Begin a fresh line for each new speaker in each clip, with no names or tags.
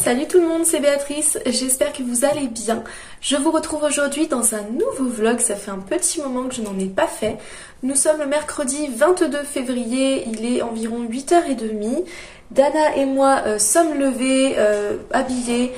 Salut tout le monde, c'est Béatrice, j'espère que vous allez bien. Je vous retrouve aujourd'hui dans un nouveau vlog, ça fait un petit moment que je n'en ai pas fait. Nous sommes le mercredi 22 février, il est environ 8h30. Dana et moi sommes levés, habillés,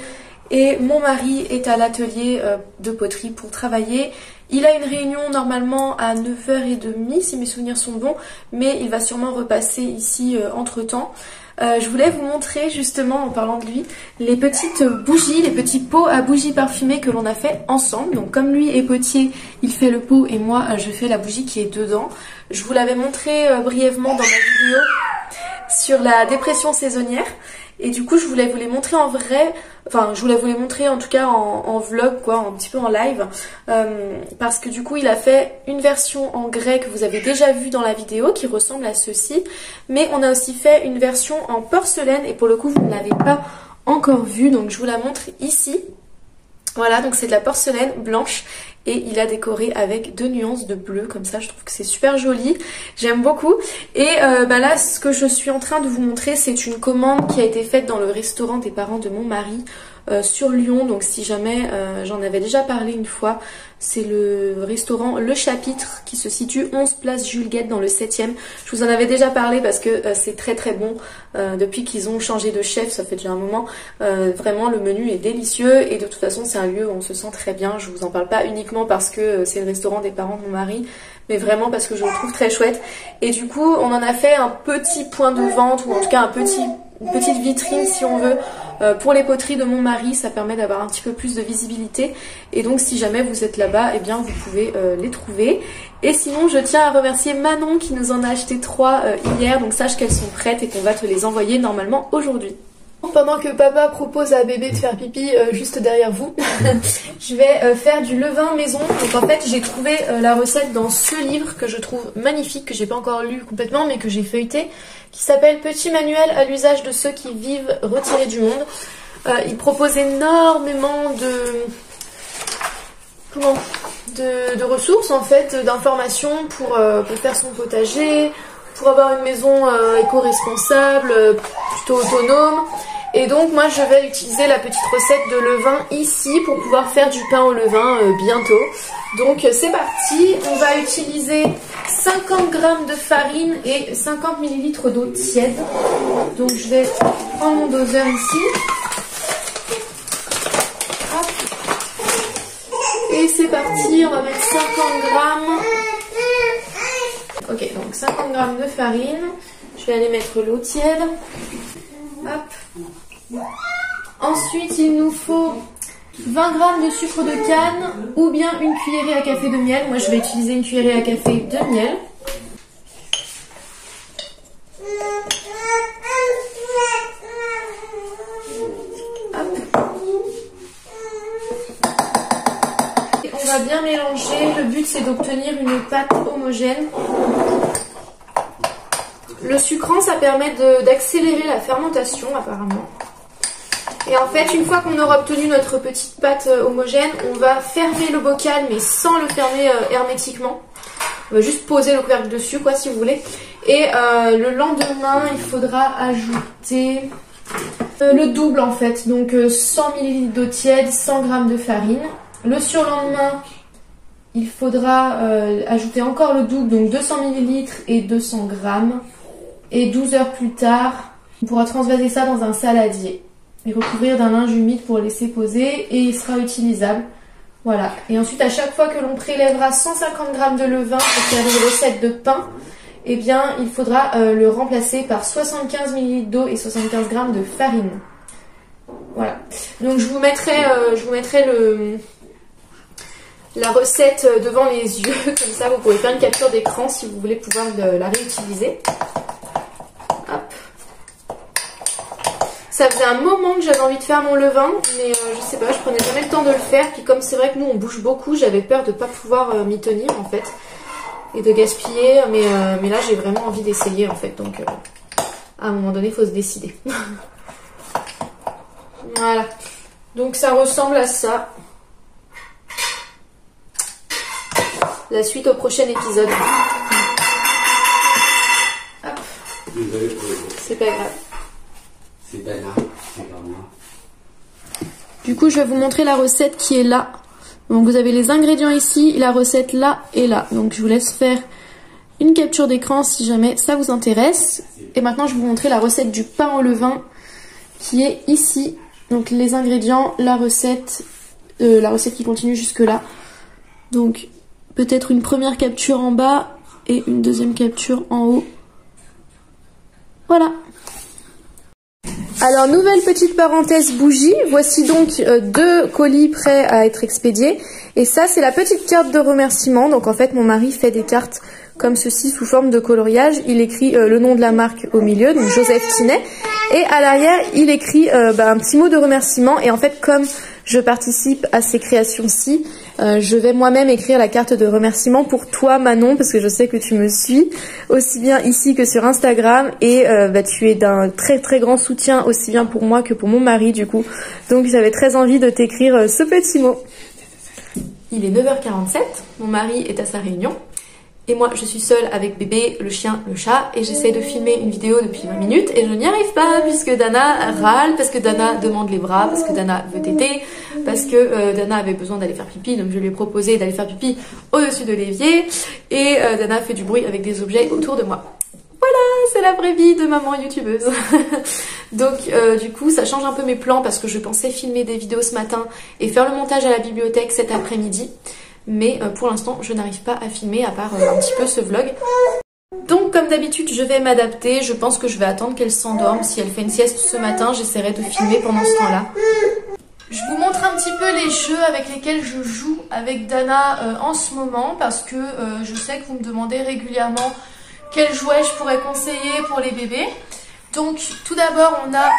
et mon mari est à l'atelier de poterie pour travailler. Il a une réunion normalement à 9h30 si mes souvenirs sont bons, mais il va sûrement repasser ici entre temps. Je voulais vous montrer justement en parlant de lui les petites bougies, les petits pots à bougies parfumées que l'on a fait ensemble. Donc comme lui est potier, il fait le pot et moi je fais la bougie qui est dedans. Je vous l'avais montré brièvement dans ma vidéo sur la dépression saisonnière. Et du coup je voulais vous les montrer en vrai, enfin je voulais vous les montrer en tout cas en vlog quoi, un petit peu en live, parce que du coup il a fait une version en grès que vous avez déjà vue dans la vidéo qui ressemble à ceci, mais on a aussi fait une version en porcelaine et pour le coup vous ne l'avez pas encore vue, donc je vous la montre ici. Voilà, donc c'est de la porcelaine blanche et il a décoré avec 2 nuances de bleu, comme ça je trouve que c'est super joli, j'aime beaucoup. Et là ce que je suis en train de vous montrer c'est une commande qui a été faite dans le restaurant des parents de mon mari sur Lyon, donc si jamais j'en avais déjà parlé une fois, c'est le restaurant Le Chapitre qui se situe 11 place Jules Guesde dans le 7e. Je vous en avais déjà parlé parce que c'est très très bon depuis qu'ils ont changé de chef, ça fait déjà un moment. Vraiment le menu est délicieux et de toute façon c'est un lieu où on se sent très bien. Je vous en parle pas uniquement parce que c'est le restaurant des parents de mon mari, mais vraiment parce que je le trouve très chouette. Et du coup on en a fait un petit point de vente, ou en tout cas une petite vitrine si on veut, pour les poteries de mon mari. Ça permet d'avoir un petit peu plus de visibilité et donc si jamais vous êtes là-bas, eh bien vous pouvez les trouver. Et sinon je tiens à remercier Manon qui nous en a acheté 3 hier, donc sache qu'elles sont prêtes et qu'on va te les envoyer normalement aujourd'hui. Pendant que papa propose à bébé de faire pipi juste derrière vous, je vais faire du levain maison. Donc en fait j'ai trouvé la recette dans ce livre que je trouve magnifique, que j'ai pas encore lu complètement mais que j'ai feuilleté, qui s'appelle Petit manuel à l'usage de ceux qui vivent retirés du monde. Il propose énormément de ressources en fait, d'informations pour faire son potager, pour avoir une maison éco-responsable, plutôt autonome. Et donc moi je vais utiliser la petite recette de levain ici pour pouvoir faire du pain au levain bientôt. Donc c'est parti, on va utiliser 50 g de farine et 50 ml d'eau tiède. Donc je vais prendre mon doseur ici. Hop. Et c'est parti, on va mettre 50 g. Ok, donc 50 g de farine. Je vais aller mettre l'eau tiède. Hop. Ensuite, il nous faut 20 g de sucre de canne ou bien une cuillerée à café de miel. Moi, je vais utiliser une cuillerée à café de miel. Hop. Et on va bien mélanger. Le but, c'est d'obtenir une pâte homogène. Le sucrant, ça permet d'accélérer la fermentation apparemment. Et en fait, une fois qu'on aura obtenu notre petite pâte homogène, on va fermer le bocal, mais sans le fermer hermétiquement. On va juste poser le couvercle dessus, quoi, si vous voulez. Et le lendemain, il faudra ajouter le double, en fait. Donc 100 ml d'eau tiède, 100 g de farine. Le surlendemain, il faudra ajouter encore le double, donc 200 ml et 200 g. Et 12 heures plus tard, on pourra transvaser ça dans un saladier et recouvrir d'un linge humide pour laisser poser et il sera utilisable. Voilà. Et ensuite, à chaque fois que l'on prélèvera 150 g de levain pour faire une recette de pain, eh bien, il faudra le remplacer par 75 ml d'eau et 75 g de farine. Voilà. Donc, je vous mettrai la recette devant les yeux, comme ça, vous pourrez faire une capture d'écran si vous voulez pouvoir la réutiliser. Hop. Ça faisait un moment que j'avais envie de faire mon levain, mais je sais pas, je prenais jamais le temps de le faire. Puis comme c'est vrai que nous on bouge beaucoup, j'avais peur de pas pouvoir m'y tenir en fait et de gaspiller. Mais là j'ai vraiment envie d'essayer en fait, donc à un moment donné il faut se décider. Voilà. Donc ça ressemble à ça. La suite au prochain épisode. Hop. C'est pas grave.
C'est pas grave, c'est pas moi.
Du coup, je vais vous montrer la recette qui est là. Donc vous avez les ingrédients ici, la recette là et là. Donc je vous laisse faire une capture d'écran si jamais ça vous intéresse. Et maintenant, je vais vous montrer la recette du pain au levain qui est ici. Donc les ingrédients, la recette qui continue jusque là. Donc peut-être une première capture en bas et une deuxième capture en haut. Voilà. Alors nouvelle petite parenthèse bougie, voici donc 2 colis prêts à être expédiés. Et ça c'est la petite carte de remerciement. Donc en fait mon mari fait des cartes comme ceci sous forme de coloriage. Il écrit le nom de la marque au milieu, donc Joseph Tinet. Et à l'arrière il écrit un petit mot de remerciement. Et en fait comme je participe à ces créations-ci, je vais moi-même écrire la carte de remerciement pour toi Manon, parce que je sais que tu me suis aussi bien ici que sur Instagram et tu es d'un très très grand soutien aussi bien pour moi que pour mon mari du coup. Donc j'avais très envie de t'écrire ce petit mot. Il est 9h47, mon mari est à sa réunion. Et moi, je suis seule avec bébé, le chien, le chat, et j'essaie de filmer une vidéo depuis 20 minutes, et je n'y arrive pas, puisque Dana râle, parce que Dana demande les bras, parce que Dana veut téter, parce que Dana avait besoin d'aller faire pipi, donc je lui ai proposé d'aller faire pipi au-dessus de l'évier, et Dana fait du bruit avec des objets autour de moi. Voilà, c'est la vraie vie de maman youtubeuse. Donc du coup, ça change un peu mes plans, parce que je pensais filmer des vidéos ce matin, et faire le montage à la bibliothèque cet après-midi. Mais pour l'instant, je n'arrive pas à filmer à part un petit peu ce vlog. Donc comme d'habitude, je vais m'adapter. Je pense que je vais attendre qu'elle s'endorme. Si elle fait une sieste ce matin, j'essaierai de filmer pendant ce temps-là. Je vous montre un petit peu les jeux avec lesquels je joue avec Dana en ce moment. Parce que je sais que vous me demandez régulièrement quels jouets je pourrais conseiller pour les bébés. Donc tout d'abord, on a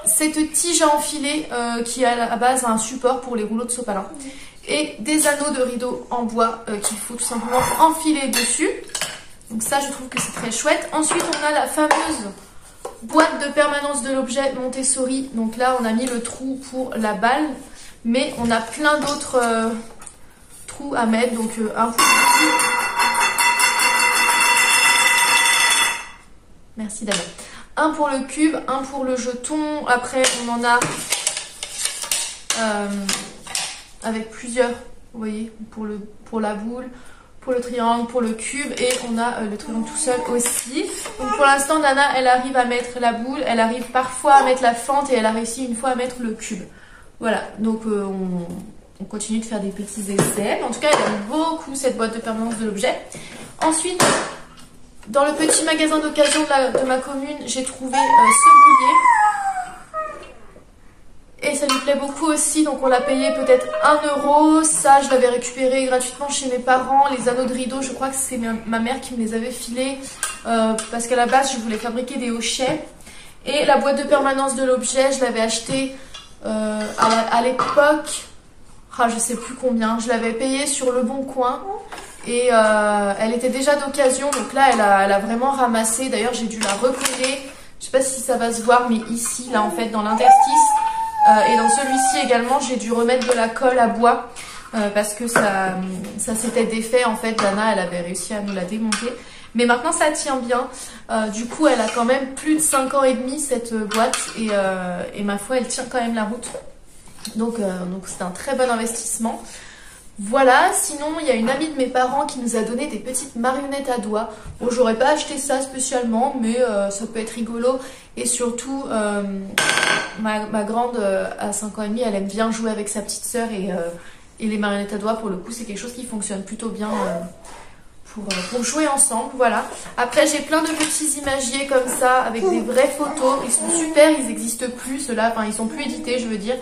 cette tige à enfiler qui a à la base un support pour les rouleaux de sopalin. Et des anneaux de rideau en bois qu'il faut tout simplement enfiler dessus. Donc ça, je trouve que c'est très chouette. Ensuite, on a la fameuse boîte de permanence de l'objet Montessori. Donc là, on a mis le trou pour la balle, mais on a plein d'autres trous à mettre. Donc un pour le cube. Merci Dana. Un pour le cube, un pour le jeton. Après, on en a avec plusieurs, vous voyez, pour la boule, pour le triangle, pour le cube, et on a le triangle tout seul aussi. Donc pour l'instant, Dana, elle arrive à mettre la boule, elle arrive parfois à mettre la fente, et elle a réussi une fois à mettre le cube. Voilà, donc on continue de faire des petits essais. En tout cas, elle aime beaucoup cette boîte de permanence de l'objet. Ensuite, dans le petit magasin d'occasion de ma commune, j'ai trouvé ce boulier. Et ça lui plaît beaucoup aussi, donc on l'a payé peut-être 1 €. Ça, je l'avais récupéré gratuitement chez mes parents. Les anneaux de rideau, je crois que c'est ma mère qui me les avait filés. Parce qu'à la base, je voulais fabriquer des hochets. Et la boîte de permanence de l'objet, je l'avais achetée à l'époque, je sais plus combien. Je l'avais payée sur Le Bon Coin. Et elle était déjà d'occasion, donc là, elle a vraiment ramassé. D'ailleurs, j'ai dû la recoller. Je sais pas si ça va se voir, mais ici, là, en fait, dans l'interstice. Et dans celui-ci également, j'ai dû remettre de la colle à bois parce que ça s'était défait. En fait, Dana, elle avait réussi à nous la démonter. Mais maintenant, ça tient bien. Du coup, elle a quand même plus de 5 ans et demi, cette boîte. Et ma foi, elle tient quand même la route. Donc c'est un très bon investissement. Voilà, sinon il y a une amie de mes parents qui nous a donné des petites marionnettes à doigts. Bon, j'aurais pas acheté ça spécialement, mais ça peut être rigolo. Et surtout, ma grande à 5 ans et demi, elle aime bien jouer avec sa petite sœur. Et les marionnettes à doigts, pour le coup, c'est quelque chose qui fonctionne plutôt bien pour jouer ensemble. Voilà. Après, j'ai plein de petits imagiers comme ça, avec des vraies photos. Ils sont super, ils n'existent plus, ceux-là. Enfin, ils sont plus édités, je veux dire.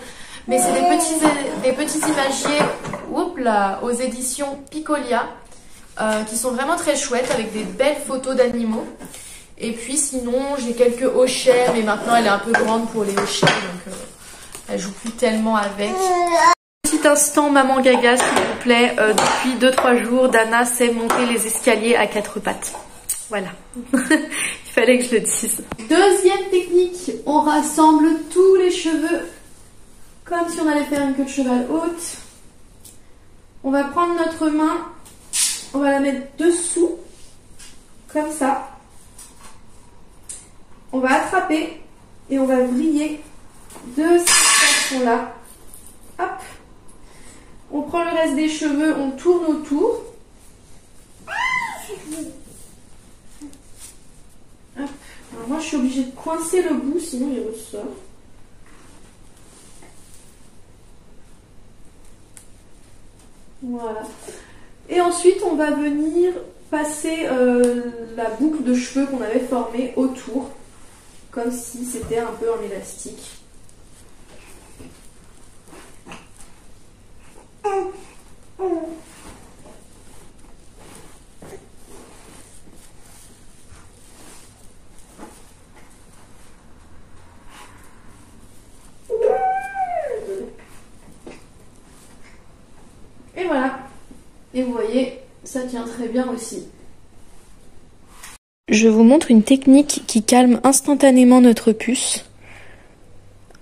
Mais c'est des petits imagiers aux éditions Picolia qui sont vraiment très chouettes avec des belles photos d'animaux. Et puis sinon, j'ai quelques hochets, mais maintenant elle est un peu grande pour les hochets, donc elle joue plus tellement avec. Petit instant maman gaga, s'il vous plaît. Depuis 2-3 jours, Dana sait monter les escaliers à 4 pattes. Voilà. Il fallait que je le dise. Deuxième technique, on rassemble tous les cheveux comme si on allait faire une queue de cheval haute. On va prendre notre main, on va la mettre dessous, comme ça. On va attraper et on va vriller de cette façon-là. On prend le reste des cheveux, on tourne autour. Hop. Alors moi je suis obligée de coincer le bout, sinon il ressort. Voilà. Et ensuite on va venir passer la boucle de cheveux qu'on avait formée autour, comme si c'était un peu un élastique. Et voilà. Et vous voyez, ça tient très bien aussi. Je vous montre une technique qui calme instantanément notre puce.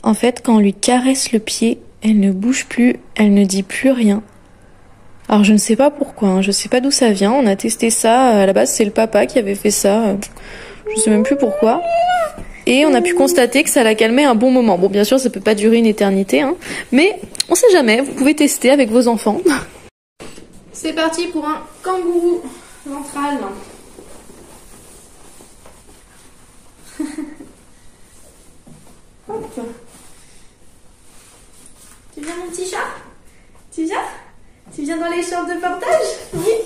En fait, quand on lui caresse le pied, elle ne bouge plus, elle ne dit plus rien. Alors je ne sais pas pourquoi, hein, je ne sais pas d'où ça vient, on a testé ça, à la base c'est le papa qui avait fait ça, je ne sais même plus pourquoi. Et on a pu constater que ça l'a calmé un bon moment. Bon, bien sûr, ça peut pas durer une éternité, hein, mais on sait jamais, vous pouvez tester avec vos enfants. C'est parti pour un kangourou ventral. Hop. Tu viens mon petit chat? Tu viens? Tu viens dans les chambres de portage? Oui.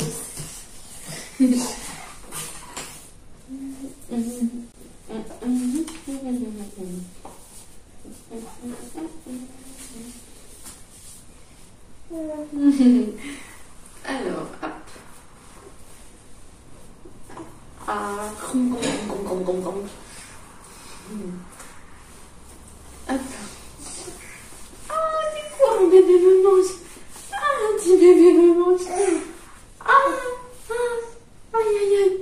Alors, hop. Ah, hop. Ah, c'est quoi mon bébé me mange? Ah, un petit bébé me mange. Ah, ah, aïe, aïe, aïe.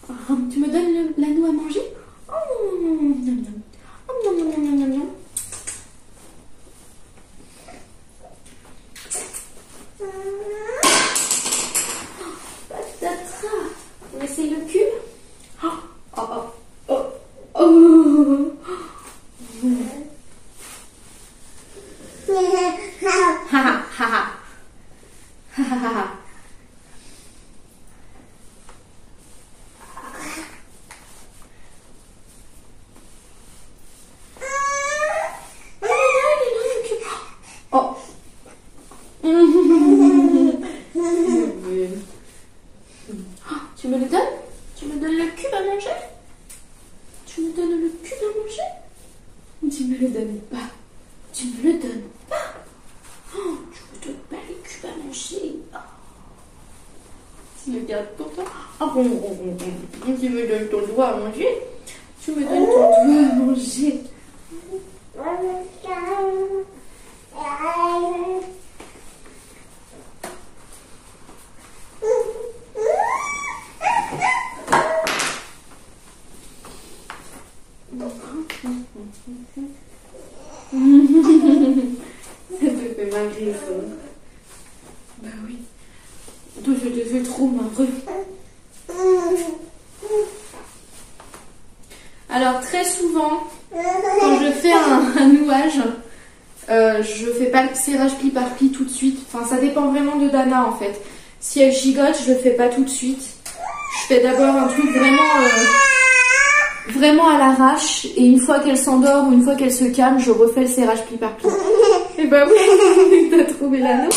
Ah, tu me donnes l'anneau à manger? Oh, nom, nom, nom. Oh, nom, nom, nom, nom, nom. Patatras. On essaye le cul? Oh, oh, oh, oh, oh. Ha ha ha ha. Ha ha ha ha. Oh. Tu me le donnes? Tu me donnes le cube à manger? Tu me donnes le cube à manger? Ou tu me le donnes pas? Tu me le donnes pas? Oh, tu me donnes pas le cube à manger? Oh. Tu me gardes pour toi? Oh, tu me donnes ton doigt à manger? Tu me donnes ton doigt à manger? Ça te fait marrer ça. Bah oui. Toi je te fais trop marrer. Alors très souvent, quand je fais un nouage, je fais pas le serrage pli par pli tout de suite. Enfin ça dépend vraiment de Dana en fait. Si elle gigote, je le fais pas tout de suite. Je fais d'abord un truc vraiment à l'arrache, et une fois qu'elle s'endort ou une fois qu'elle se calme, je refais le serrage pli par pli. Et bah oui, t'as trouvé l'anneau.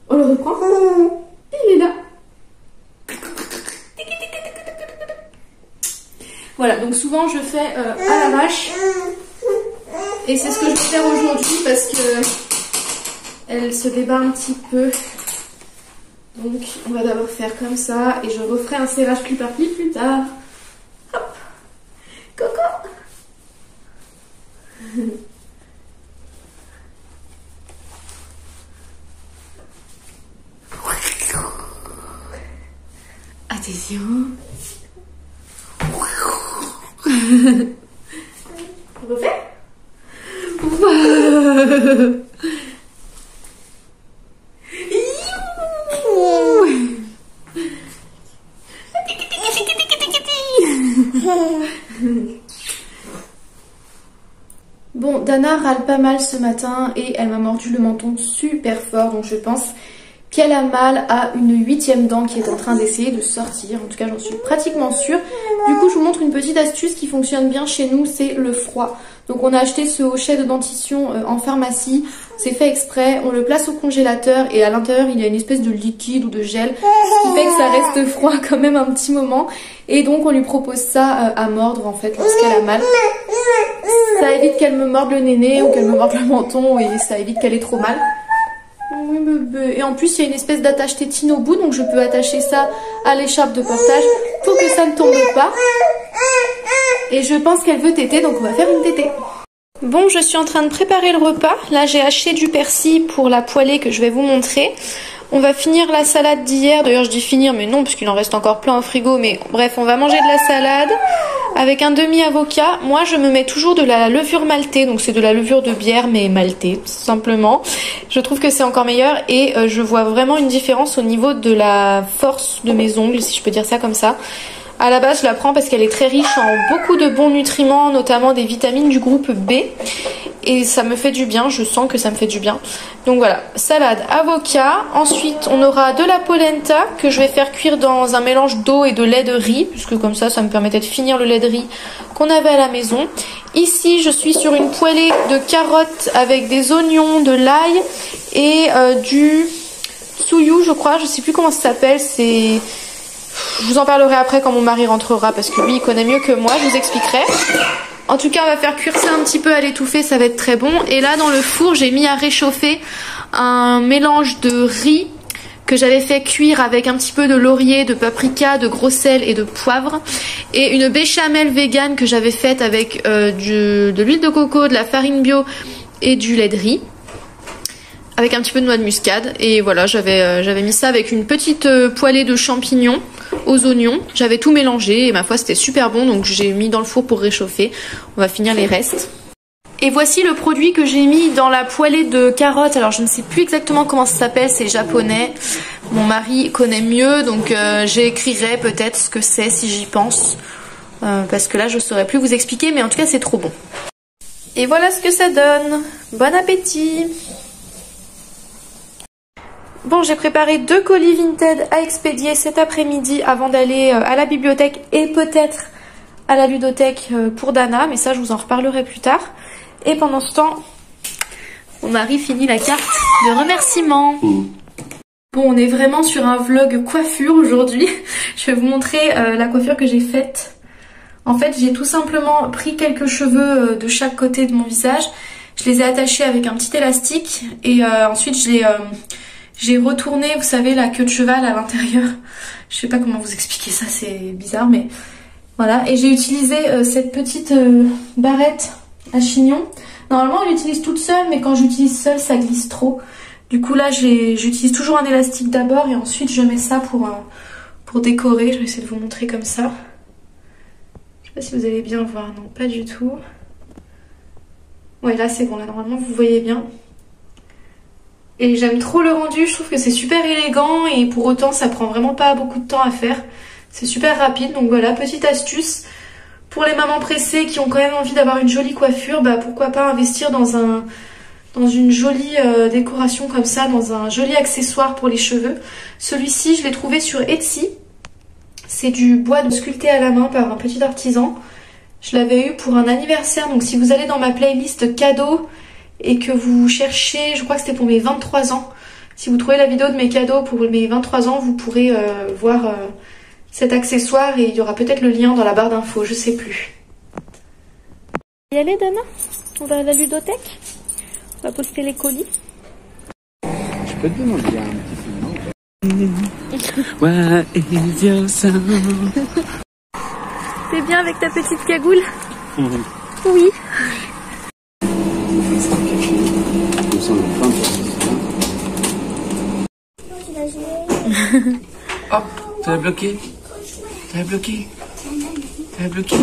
On le reprend. Il est là. Voilà, donc souvent je fais à l'arrache, et c'est ce que je vais faire aujourd'hui parce que elle se débat un petit peu. Donc on va d'abord faire comme ça, et je referai un serrage pli par pli plus tard. Hop, coco. Attention. On refait? Bon, Dana râle pas mal ce matin et elle m'a mordu le menton super fort, donc je pense qu'elle a mal à une 8e dent qui est en train d'essayer de sortir. En tout cas, j'en suis pratiquement sûre. Du coup, je vous montre une petite astuce qui fonctionne bien chez nous, c'est le froid. Donc on a acheté ce hochet de dentition en pharmacie, c'est fait exprès, on le place au congélateur et à l'intérieur il y a une espèce de liquide ou de gel, ce qui fait que ça reste froid quand même un petit moment. Et donc on lui propose ça à mordre en fait lorsqu'elle a mal. Ça évite qu'elle me morde le néné ou qu'elle me morde le menton et ça évite qu'elle ait trop mal. Oui, bébé. Et en plus il y a une espèce d'attache tétine au bout, donc je peux attacher ça à l'écharpe de portage pour que ça ne tombe pas. Et je pense qu'elle veut téter, donc on va faire une tétée. Bon, je suis en train de préparer le repas. Là, j'ai haché du persil pour la poêlée que je vais vous montrer. On va finir la salade d'hier. D'ailleurs, je dis finir, mais non, parce qu'il en reste encore plein au frigo. Mais bref, on va manger de la salade avec un demi-avocat. Moi, je me mets toujours de la levure maltée. Donc, c'est de la levure de bière, mais maltée, simplement. Je trouve que c'est encore meilleur. Et je vois vraiment une différence au niveau de la force de mes ongles, si je peux dire ça comme ça. À la base, je la prends parce qu'elle est très riche en beaucoup de bons nutriments, notamment des vitamines du groupe B. Et ça me fait du bien, je sens que ça me fait du bien. Donc voilà, salade, avocat. Ensuite, on aura de la polenta que je vais faire cuire dans un mélange d'eau et de lait de riz, puisque comme ça me permettait de finir le lait de riz qu'on avait à la maison. Ici, je suis sur une poêlée de carottes avec des oignons, de l'ail et du souyou, je crois. Je sais plus comment ça s'appelle, c'est... Je vous en parlerai après quand mon mari rentrera parce que lui il connaît mieux que moi, je vous expliquerai. En tout cas on va faire cuire ça un petit peu à l'étouffer, ça va être très bon. Et là dans le four j'ai mis à réchauffer un mélange de riz que j'avais fait cuire avec un petit peu de laurier, de paprika, de gros sel et de poivre. Et une béchamel vegan que j'avais faite avec de l'huile de coco, de la farine bio et du lait de riz. Avec un petit peu de noix de muscade. Et voilà, j'avais mis ça avec une petite poêlée de champignons aux oignons. J'avais tout mélangé et ma foi c'était super bon, donc j'ai mis dans le four pour réchauffer. On va finir les restes. Et voici le produit que j'ai mis dans la poêlée de carottes. Alors je ne sais plus exactement comment ça s'appelle, c'est japonais. Mon mari connaît mieux, donc j'écrirai peut-être ce que c'est si j'y pense. Parce que là je ne saurais plus vous expliquer, mais en tout cas c'est trop bon. Et voilà ce que ça donne. Bon appétit! Bon, j'ai préparé 2 colis Vinted à expédier cet après-midi avant d'aller à la bibliothèque et peut-être à la ludothèque pour Dana, mais ça je vous en reparlerai plus tard. Et pendant ce temps, mon mari finit la carte de remerciements. Bon, on est vraiment sur un vlog coiffure aujourd'hui. Je vais vous montrer la coiffure que j'ai faite. En fait, j'ai tout simplement pris quelques cheveux de chaque côté de mon visage. Je les ai attachés avec un petit élastique et ensuite j'ai retourné, vous savez, la queue de cheval à l'intérieur. Je sais pas comment vous expliquer ça, c'est bizarre, mais voilà. Et j'ai utilisé cette petite barrette à chignon. Normalement, on l'utilise toute seule, mais quand j'utilise seule, ça glisse trop. Du coup, là, j'utilise toujours un élastique d'abord et ensuite je mets ça pour décorer. Je vais essayer de vous montrer comme ça. Je sais pas si vous allez bien voir. Non, pas du tout. Ouais, là, c'est bon. Là, normalement, vous voyez bien. Et j'aime trop le rendu, je trouve que c'est super élégant et pour autant ça prend vraiment pas beaucoup de temps à faire. C'est super rapide, donc voilà, petite astuce. Pour les mamans pressées qui ont quand même envie d'avoir une jolie coiffure, bah pourquoi pas investir dans une jolie décoration comme ça, dans un joli accessoire pour les cheveux. Celui-ci, je l'ai trouvé sur Etsy. C'est du bois sculpté à la main par un petit artisan. Je l'avais eu pour un anniversaire, donc si vous allez dans ma playlist cadeaux, et que vous cherchez, je crois que c'était pour mes 23 ans. Si vous trouvez la vidéo de mes cadeaux pour mes 23 ans, vous pourrez voir cet accessoire et il y aura peut-être le lien dans la barre d'infos, je sais plus. Y aller Dana? On va à la ludothèque? On va poster les colis.
Je peux te demander un petit film? What is your sound?
T'es bien avec ta petite cagoule? Oui.
Oh, t'avais bloqué. T'avais bloqué. T'avais bloqué.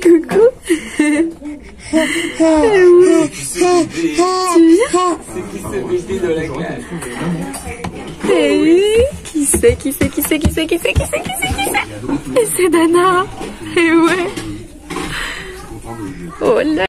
Coucou.
C'est qui ce bébé de la classe?
Qui c'est Et c'est Dana. Et ouais. Oh là.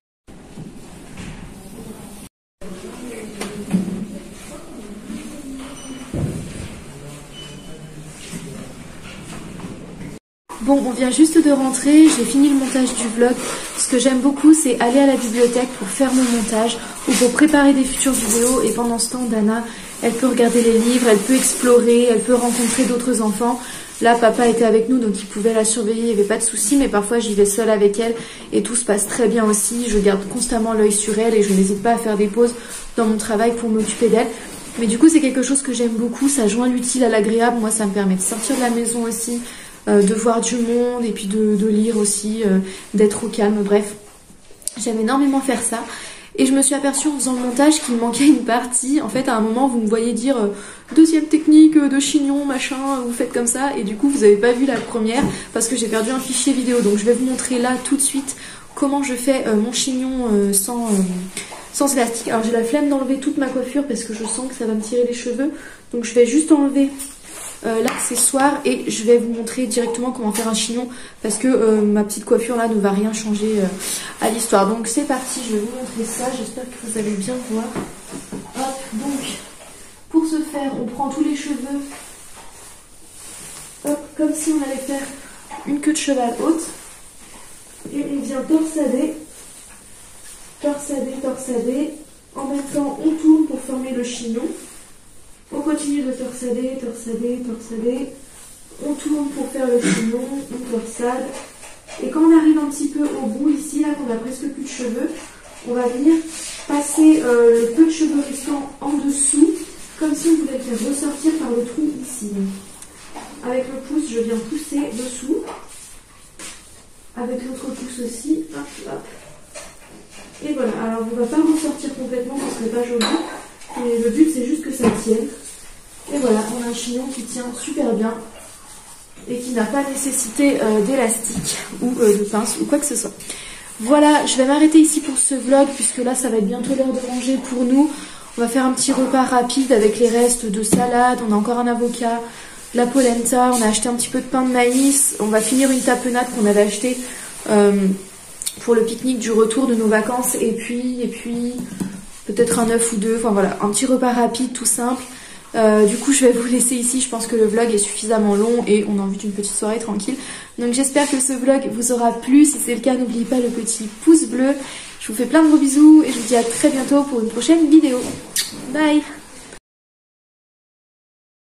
Bon, on vient juste de rentrer, j'ai fini le montage du vlog. Ce que j'aime beaucoup, c'est aller à la bibliothèque pour faire mon montage ou pour préparer des futures vidéos. Et pendant ce temps, Dana, elle peut regarder les livres, elle peut explorer, elle peut rencontrer d'autres enfants. Là, papa était avec nous, donc il pouvait la surveiller, il n'y avait pas de souci. Mais parfois, j'y vais seule avec elle et tout se passe très bien aussi. Je garde constamment l'œil sur elle et je n'hésite pas à faire des pauses dans mon travail pour m'occuper d'elle. Mais du coup, c'est quelque chose que j'aime beaucoup. Ça joint l'utile à l'agréable. Moi, ça me permet de sortir de la maison aussi. De voir du monde et puis de lire aussi, d'être au calme, bref. J'aime énormément faire ça. Et je me suis aperçue en faisant le montage qu'il me manquait une partie. En fait, à un moment, vous me voyez dire deuxième technique de chignon, machin, vous faites comme ça. Et du coup, vous n'avez pas vu la première parce que j'ai perdu un fichier vidéo. Donc, je vais vous montrer là tout de suite comment je fais mon chignon sans élastique. Alors, j'ai la flemme d'enlever toute ma coiffure parce que je sens que ça va me tirer les cheveux. Donc, je vais juste enlever l'accessoire et je vais vous montrer directement comment faire un chignon parce que ma petite coiffure là ne va rien changer à l'histoire. Donc c'est parti, je vais vous montrer ça, j'espère que vous allez bien voir. Hop, donc pour ce faire on prend tous les cheveux, hop, comme si on allait faire une queue de cheval haute et on vient torsader, torsader, torsader. En même temps on tourne pour former le chignon. On continue de torsader, torsader, torsader. On tourne pour faire le chignon, on torsade. Et quand on arrive un petit peu au bout, ici, là, qu'on a presque plus de cheveux, on va venir passer le peu de cheveux restant en dessous, comme si on voulait le faire ressortir par le trou ici. Avec le pouce, je viens pousser dessous. Avec l'autre pouce aussi. Hop, hop. Et voilà. Alors, on ne va pas ressortir complètement, ce serait pas joli. Et le but, c'est juste que ça tienne. Et voilà, on a un chignon qui tient super bien et qui n'a pas nécessité d'élastique ou de pince ou quoi que ce soit. Voilà, je vais m'arrêter ici pour ce vlog puisque là, ça va être bientôt l'heure de manger pour nous. On va faire un petit repas rapide avec les restes de salade. On a encore un avocat, la polenta. On a acheté un petit peu de pain de maïs. On va finir une tapenade qu'on avait achetée pour le pique-nique du retour de nos vacances. Et puis peut-être un œuf ou deux. Enfin voilà, un petit repas rapide, tout simple. Du coup je vais vous laisser ici, je pense que le vlog est suffisamment long et on a envie d'une petite soirée tranquille. Donc j'espère que ce vlog vous aura plu, si c'est le cas n'oubliez pas le petit pouce bleu. Je vous fais plein de gros bisous et je vous dis à très bientôt pour une prochaine vidéo. Bye.